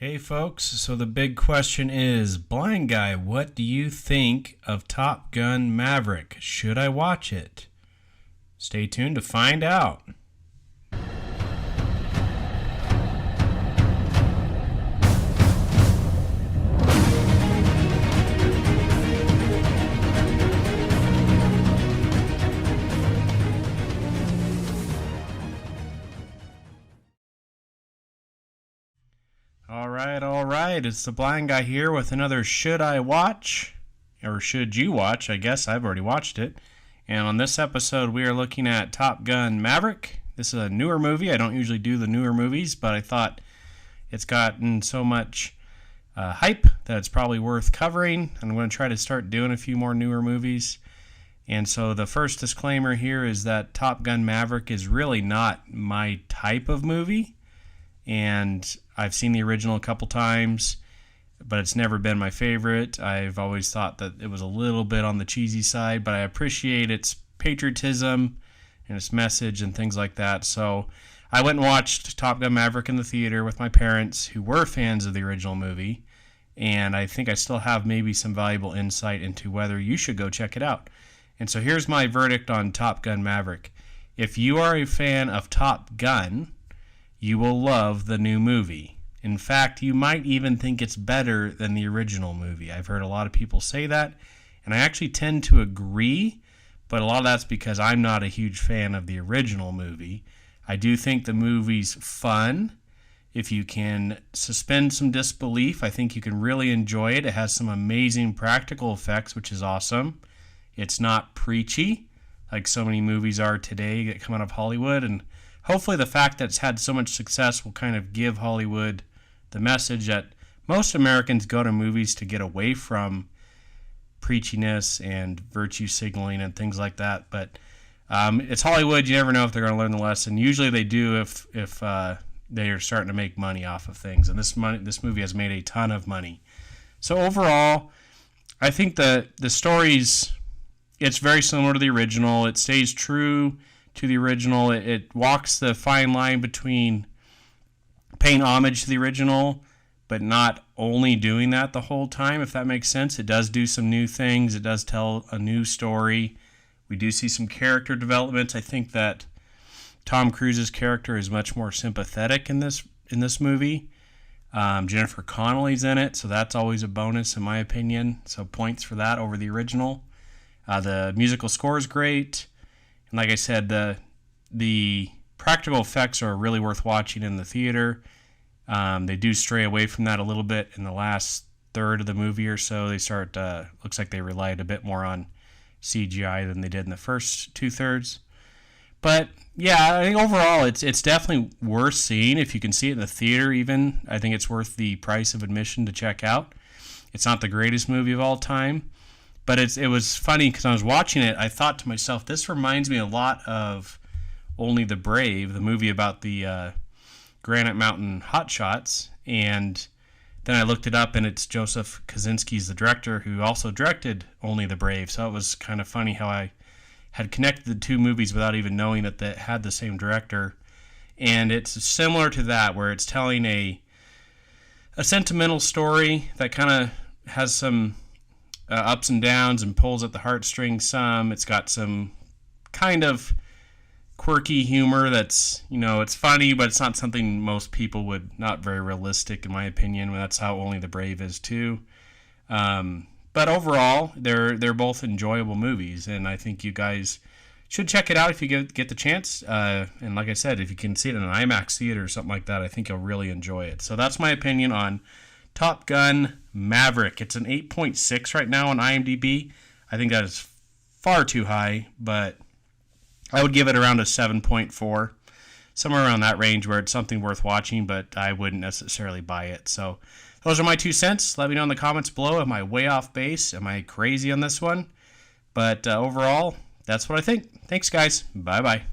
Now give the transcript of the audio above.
Hey folks, so the big question is, Blind Guy, what do you think of Top Gun Maverick? Should I watch it? Stay tuned to find out. All right. It's the Blind Guy here with another Should I Watch? Or Should You Watch? I guess I've already watched it. And on this episode, we are looking at Top Gun Maverick. This is a newer movie. I don't usually do the newer movies, but I thought it's gotten so much hype that it's probably worth covering. I'm going to try to start doing a few more newer movies. And so the first disclaimer here is that Top Gun Maverick is really not my type of movie. And I've seen the original a couple times, but it's never been my favorite. I've always thought that it was a little bit on the cheesy side, but I appreciate its patriotism and its message and things like that. So I went and watched Top Gun Maverick in the theater with my parents who were fans of the original movie, and I think I still have maybe some valuable insight into whether you should go check it out. And so here's my verdict on Top Gun Maverick. If you are a fan of Top Gun, you will love the new movie. In fact, you might even think it's better than the original movie. I've heard a lot of people say that, and I actually tend to agree, but a lot of that's because I'm not a huge fan of the original movie. I do think the movie's fun. If you can suspend some disbelief, I think you can really enjoy it. It has some amazing practical effects, which is awesome. It's not preachy, like so many movies are today that come out of Hollywood, and hopefully the fact that it's had so much success will kind of give Hollywood the message that most Americans go to movies to get away from preachiness and virtue signaling and things like that. But it's Hollywood. You never know if they're going to learn the lesson. Usually they do if they are starting to make money off of things. And this movie has made a ton of money. So overall, I think the story's it's very similar to the original. It stays true to the original. It walks the fine line between paying homage to the original, but not only doing that the whole time, if that makes sense. It does do some new things. It does tell a new story. We do see some character development. I think that Tom Cruise's character is much more sympathetic in this movie. Jennifer Connelly's in it, so that's always a bonus in my opinion. So points for that over the original. The musical score is great. And like I said, the practical effects are really worth watching in the theater. They do stray away from that a little bit in the last third of the movie or so. They start, looks like they relied a bit more on CGI than they did in the first two-thirds. But yeah, I think overall it's definitely worth seeing. If you can see it in the theater even, I think it's worth the price of admission to check out. It's not the greatest movie of all time, but it was funny because I was watching it, I thought to myself, this reminds me a lot of Only the Brave, the movie about the Granite Mountain hotshots. And then I looked it up, and it's Joseph Kosinski's the director, who also directed Only the Brave. So it was kind of funny how I had connected the two movies without even knowing that they had the same director. And it's similar to that, where it's telling a sentimental story that kind of has some ups and downs and pulls at the heartstrings some. It's got some kind of quirky humor that's, it's funny, but it's not something most people would, not very realistic in my opinion. That's how Only the Brave is too. But overall, they're both enjoyable movies, and I think you guys should check it out if you get the chance. And like I said, if you can see it in an IMAX theater or something like that, I think you'll really enjoy it. So that's my opinion on Top Gun Maverick. It's an 8.6 right now on IMDb. I think that is far too high, but I would give it around a 7.4, somewhere around that range where it's something worth watching, but I wouldn't necessarily buy it. So those are my 2 cents. Let me know in the comments below. Am I way off base? Am I crazy on this one? But overall, that's what I think. Thanks, guys. Bye-bye.